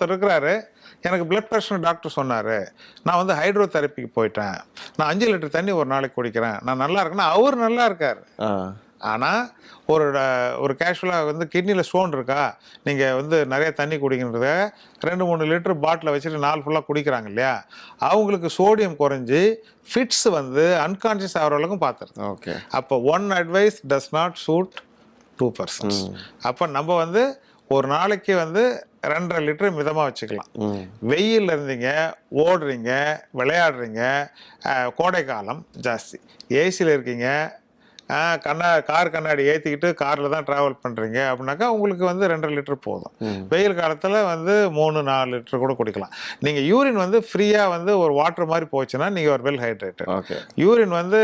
ஒருத்தர் இருக்கிறாரு, எனக்கு பிளட் பிரஷர் டாக்டர் சொன்னாரு. நான் வந்து ஹைட்ரோ தெரபிக்கு போயிட்டேன். நான் 5 லிட்டர் தண்ணி ஒரு நாளைக்கு குடிக்கிறேன். நான் நல்லா இருக்கேன்னா, அவரு நல்லா இருக்காரு. ஆ. ஆனா, ஒரு கேஷுவலா வந்து கிட்னில ஸ்டோன் இருக்கா? நீங்க வந்து நெறைய தண்ணி குடிங்கன்றத 2, 3 லிட்டர் பாட்டில வச்சுட்டு நாள் ஃபுல்லா குடிக்கிறாங்க இல்லையா? அவங்களுக்கு சோடியம் குறைஞ்சு ஃபிட்ஸ் வந்து அன்கான்ஷியஸ் ஆகுற அளவுக்கு பார்த்துருது. ஓகே. அப்போ one advice does not suit 2 persons. அப்ப நம்ம வந்து ஒரு நாளைக்கு வந்து 2.5 லிட்டர் மிதமா வச்சுக்கலாம். வெயில்ல இருந்தீங்க, ஓடுறீங்க, விளையாடுறீங்க, கோடை காலம் ஜாஸ்தி. ஏசில இருக்கீங்க, கார் கண்ணாடி ஏற்றிக்கிட்டு காரில் தான் ட்ராவல் பண்ணுறீங்க அப்படின்னாக்கா உங்களுக்கு வந்து 2.5 லிட்டர் போதும். வெயில் காலத்தில் வந்து 3-4 லிட்டர் கூட குடிக்கலாம். நீங்கள் யூரின் வந்து ஃப்ரீயாக வந்து ஒரு வாட்டர் மாதிரி போச்சுன்னா நீங்கள் ஒரு வெல் ஹைட்ரேட்டட். ஓகே. யூரின் வந்து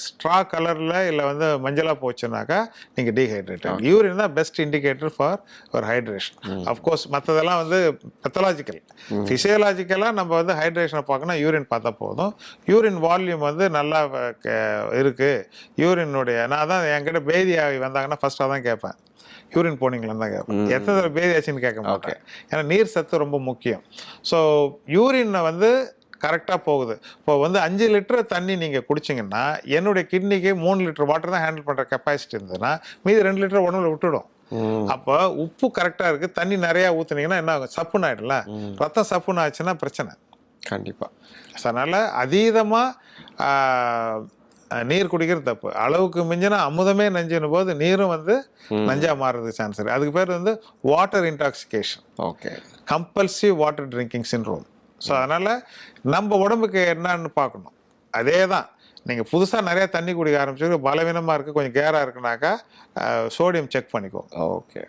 ஸ்ட்ரா கலரில் இல்லை வந்து மஞ்சளாக போச்சுனாக்கா நீங்கள் டீஹைட்ரேட்டட். யூரின் தான் பெஸ்ட் இண்டிகேட்டர் ஃபார் ஒரு ஹைட்ரேஷன். அஃப்கோர்ஸ் மற்றதெல்லாம் வந்து பெத்தலாஜிக்கல். ஃபிசியலாஜிக்கலாக நம்ம வந்து ஹைட்ரேஷனை பார்க்கணும், யூரின் பார்த்தா போதும். யூரின் வால்யூம் வந்து நல்லா இருக்குது. யூரினுடைய நான் தான் என்கிட்ட பேதி ஆகி வந்தாங்கன்னா ஃபர்ஸ்ட் அதான் கேட்பேன், யூரின் போனீங்களான்னு தான் கேட்பேன். எத்தனை தடவை பேதி ஆச்சுன்னு கேட்க மாட்டேன். ஏன்னா நீர் சத்து ரொம்ப முக்கியம். ஸோ யூரினை வந்து கரெக்டாக போகுது. இப்போ வந்து 5 லிட்டர் தண்ணி நீங்கள் குடிச்சிங்கன்னா என்னுடைய கிட்னிக்கு 3 லிட்டர் வாட்டர் தான் ஹேண்டில் பண்ணுற கெப்பாசிட்டி இருந்ததுன்னா மீதி 2 லிட்டர் உடம்புல விட்டுடும். அப்போ உப்பு கரெக்டாக இருக்குது, தண்ணி நிறையா ஊற்றுனீங்கன்னா என்ன ஆகும்? சப்புன்னு ஆகிடல. ரத்தம் சப்புன்னு ஆச்சுன்னா பிரச்சனை கண்டிப்பாக. அதனால் அதீதமாக நீர் குடிக்கிறது தப்பு. அளவுக்கு மிஞ்சினா அமுதமே நஞ்சுன்னு போது நீரும் வந்து நஞ்சா மாறுறதுக்கு சான்ஸ் இருக்கு. அதுக்கு பேர் வந்து water intoxication. Okay. Compulsive water drinking syndrome. So அதனால் நம்ம உடம்புக்கு என்னன்னு பார்க்கணும். அதே தான் நீங்கள் புதுசாக நிறையா தண்ணி குடிக்க ஆரம்பிச்சு பலவீனமாக இருக்குது, கொஞ்சம் கேராக இருக்குனாக்கா சோடியம் செக் பண்ணிக்கோ. ஓகே.